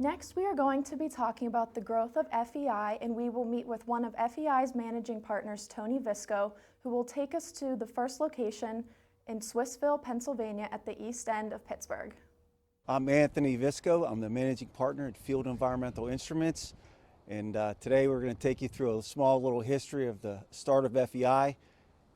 Next, we are going to be talking about the growth of FEI, and we will meet with one of FEI's managing partners, Tony Visco, who will take us to the first location in Swissville, Pennsylvania at the east end of Pittsburgh. I'm Anthony Visco. I'm the managing partner at Field Environmental Instruments, and today we're going to take you through a small little history of the start of FEI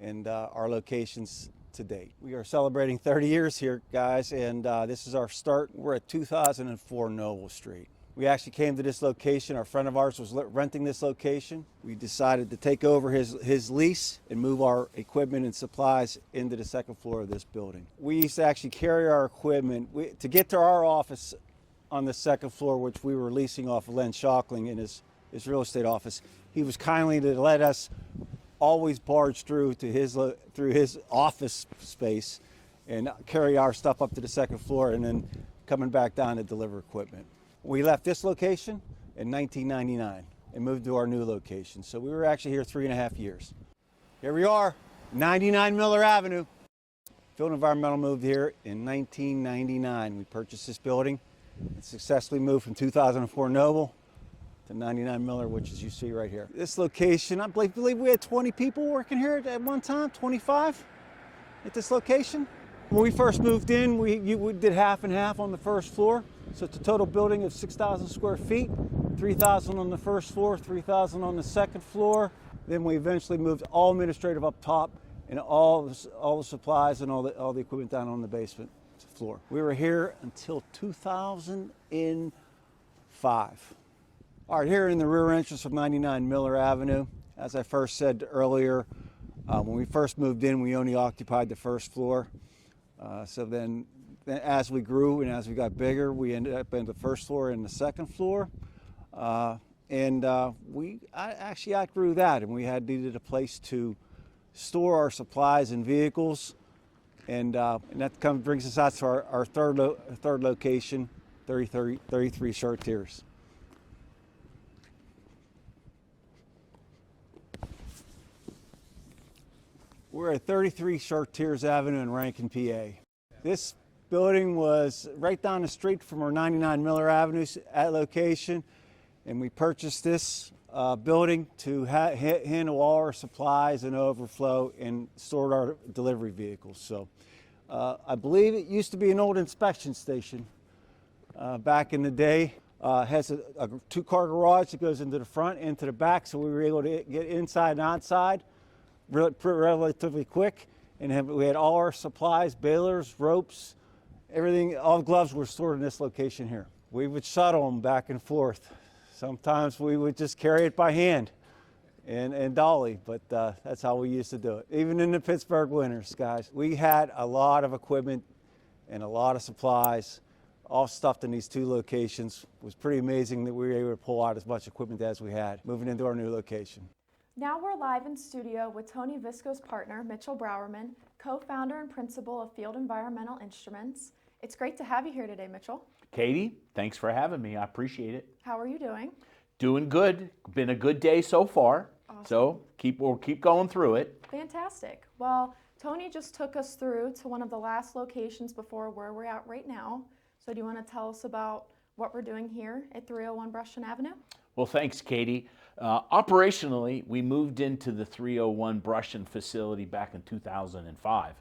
and our locations to date. We are celebrating 30 years here, guys, and this is our start. We're at 2004 Noble Street. We actually came to this location. Our friend of ours was renting this location. We decided to take over his lease and move our equipment and supplies into the second floor of this building. We used to actually carry our equipment to get to our office on the second floor, which we were leasing off of Len Shockling in his real estate office. He was kindly to let us always barge through his office space and carry our stuff up to the second floor and then coming back down to deliver equipment. We left this location in 1999 and moved to our new location. So we were actually here 3.5 years. Here we are, 99 Miller Avenue. Field Environmental moved here in 1999. We purchased this building and successfully moved from 2004 Noble to 99 Miller, which is you see right here. This location, I believe we had 20 people working here at one time, 25 at this location. When we first moved in, we did half and half on the first floor. So it's a total building of 6,000 square feet, 3,000 on the first floor, 3,000 on the second floor. Then we eventually moved all administrative up top and all the supplies and all the equipment down on the basement floor. We were here until 2005. All right, here in the rear entrance of 99 Miller Avenue, as I first said earlier, when we first moved in, we only occupied the first floor. So then as we grew and as we got bigger, we ended up in the first floor and the second floor. I actually outgrew that, and we needed a place to store our supplies and vehicles. And that brings us out to our third location, 33 Chartiers. We're at 33 Chartiers Avenue in Rankin, PA. This building was right down the street from our 99 Miller Avenue location, and we purchased this building to handle all our supplies and overflow and stored our delivery vehicles. So I believe it used to be an old inspection station back in the day. It has a two-car garage that goes into the front, into the back, so we were able to get inside and outside relatively quick. And we had all our supplies, balers, ropes, everything, all the gloves were stored in this location here. We would shuttle them back and forth. Sometimes we would just carry it by hand and dolly, but that's how we used to do it. Even in the Pittsburgh winters, guys. We had a lot of equipment and a lot of supplies, all stuffed in these two locations. It was pretty amazing that we were able to pull out as much equipment as we had moving into our new location. Now we're live in studio with Tony Visco's partner, Mitchell Browerman, co-founder and principal of Field Environmental Instruments. It's great to have you here today, Mitchell. Katie, thanks for having me. I appreciate it. How are you doing? Doing good. Been a good day so far. Awesome. So we'll keep going through it. Fantastic. Well, Tony just took us through to one of the last locations before where we're at right now. So do you want to tell us about what we're doing here at 301 Brushton Avenue? Well, thanks, Katie. Operationally, we moved into the 301 Brushton facility back in 2005.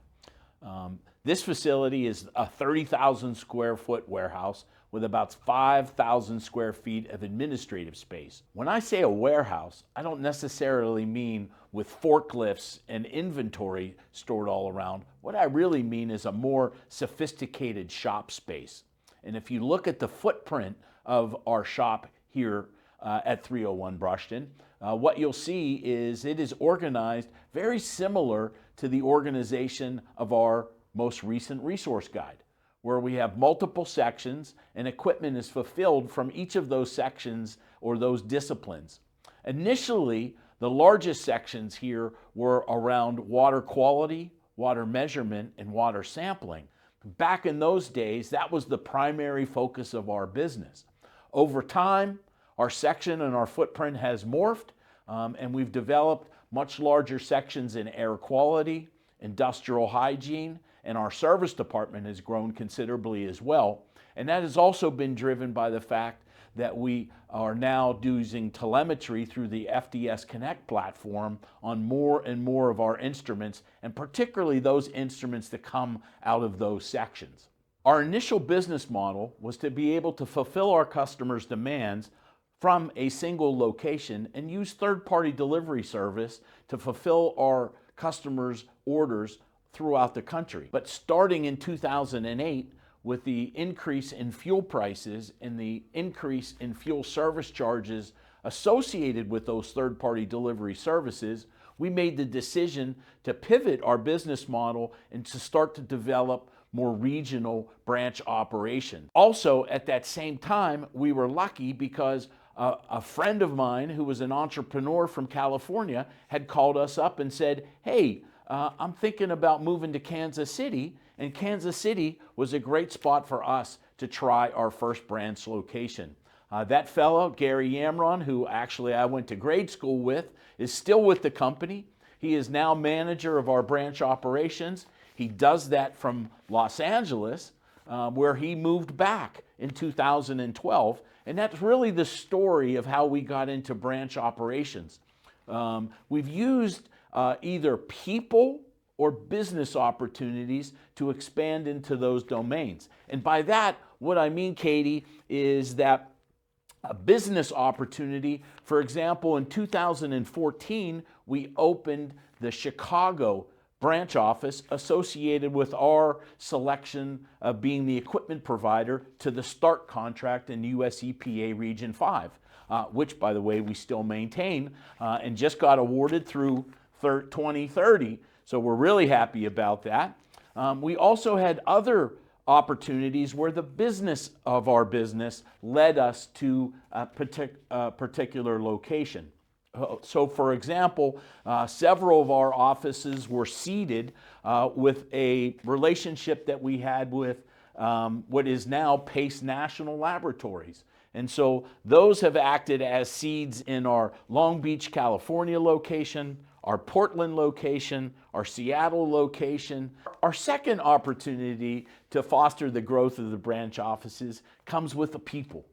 This facility is a 30,000 square foot warehouse with about 5,000 square feet of administrative space. When I say a warehouse, I don't necessarily mean with forklifts and inventory stored all around. What I really mean is a more sophisticated shop space. And if you look at the footprint of our shop here at 301 Brushton, what you'll see is it is organized very similar to the organization of our most recent resource guide, where we have multiple sections and equipment is fulfilled from each of those sections or those disciplines. Initially, the largest sections here were around water quality, water measurement, and water sampling. Back in those days, that was the primary focus of our business. Over time, our section and our footprint has morphed, and we've developed much larger sections in air quality, industrial hygiene, and our service department has grown considerably as well. And that has also been driven by the fact that we are now using telemetry through the FDS Connect platform on more and more of our instruments, and particularly those instruments that come out of those sections. Our initial business model was to be able to fulfill our customers' demands from a single location and use third-party delivery service to fulfill our customers' orders throughout the country. But starting in 2008, with the increase in fuel prices and the increase in fuel service charges associated with those third-party delivery services, we made the decision to pivot our business model and to start to develop more regional branch operations. Also, at that same time, we were lucky because a friend of mine who was an entrepreneur from California had called us up and said, hey, I'm thinking about moving to Kansas City, and Kansas City was a great spot for us to try our first branch location. That fellow, Gary Yamron, who actually I went to grade school with, is still with the company. He is now manager of our branch operations. He does that from Los Angeles, where he moved back in 2012. And that's really the story of how we got into branch operations. We've used either people or business opportunities to expand into those domains. And by that, what I mean, Katie, is that a business opportunity, for example, in 2014, we opened the Chicago branch office associated with our selection of being the equipment provider to the START contract in US EPA Region 5, which, by the way, we still maintain and just got awarded through 2030. So we're really happy about that. We also had other opportunities where the business of our business led us to a particular location. So, for example, several of our offices were seeded with a relationship that we had with what is now Pace National Laboratories. And so those have acted as seeds in our Long Beach, California location, our Portland location, our Seattle location. Our second opportunity to foster the growth of the branch offices comes with the people.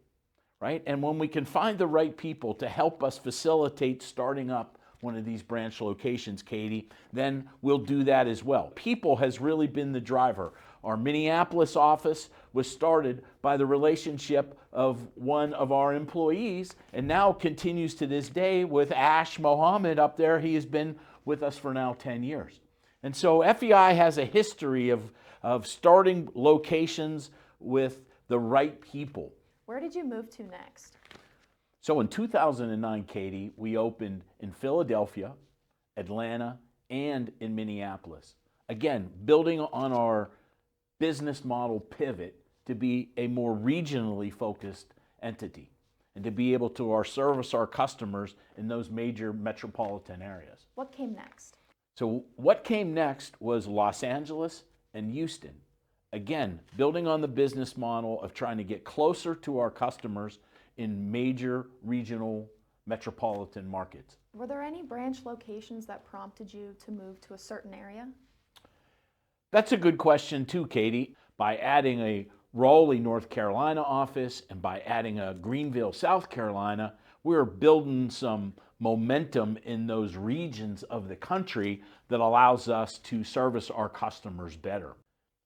Right? And when we can find the right people to help us facilitate starting up one of these branch locations, Katie, then we'll do that as well. People has really been the driver. Our Minneapolis office was started by the relationship of one of our employees and now continues to this day with Ash Mohammed up there. He has been with us for now 10 years. And so FEI has a history of starting locations with the right people. Where did you move to next? So in 2009, Katie, we opened in Philadelphia, Atlanta, and in Minneapolis. Again, building on our business model pivot to be a more regionally focused entity and to be able to service our customers in those major metropolitan areas. What came next? So what came next was Los Angeles and Houston. Again, building on the business model of trying to get closer to our customers in major regional metropolitan markets. Were there any branch locations that prompted you to move to a certain area? That's a good question too, Katie. By adding a Raleigh, North Carolina office and by adding a Greenville, South Carolina, we're building some momentum in those regions of the country that allows us to service our customers better.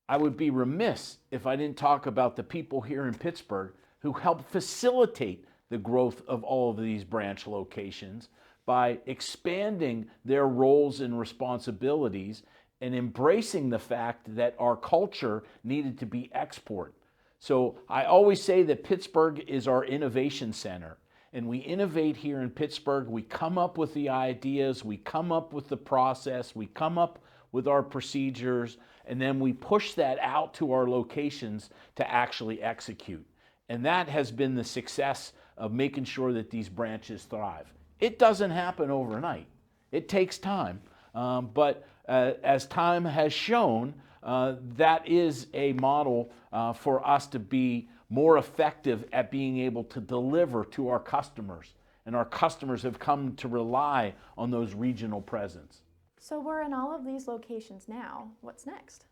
I would be remiss if I didn't talk about the people here in Pittsburgh who helped facilitate the growth of all of these branch locations by expanding their roles and responsibilities and embracing the fact that our culture needed to be export. So I always say that Pittsburgh is our innovation center. And we innovate here in Pittsburgh. We come up with the ideas, we come up with the process, we come up with our procedures, and then we push that out to our locations to actually execute. And that has been the success of making sure that these branches thrive. It doesn't happen overnight. It takes time. But as time has shown, that is a model for us to be more effective at being able to deliver to our customers. And our customers have come to rely on those regional presence. So we're in all of these locations now. What's next?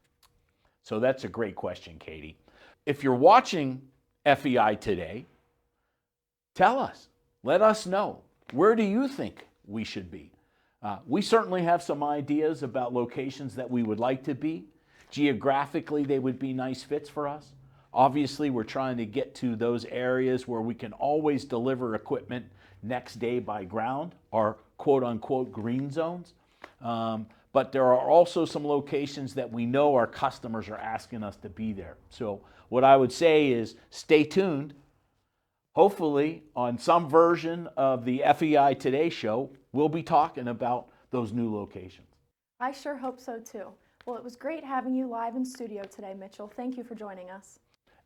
So that's a great question, Katie. If you're watching FEI today, Tell us. Let us know. Where do you think we should be? We certainly have some ideas about locations that we would like to be. Geographically, they would be nice fits for us. Obviously, we're trying to get to those areas where we can always deliver equipment next day by ground, our quote-unquote green zones. But there are also some locations that we know our customers are asking us to be there. So what I would say is stay tuned. Hopefully, on some version of the FEI Today show, we'll be talking about those new locations. I sure hope so too. Well, it was great having you live in studio today, Mitchell. Thank you for joining us.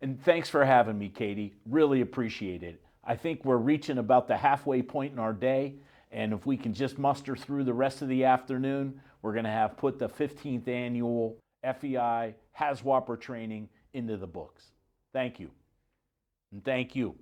And thanks for having me, Katie. Really appreciate it. I think we're reaching about the halfway point in our day, and if we can just muster through the rest of the afternoon, we're going to have put the 15th annual FEI HAZWOPER training into the books. Thank you. And thank you.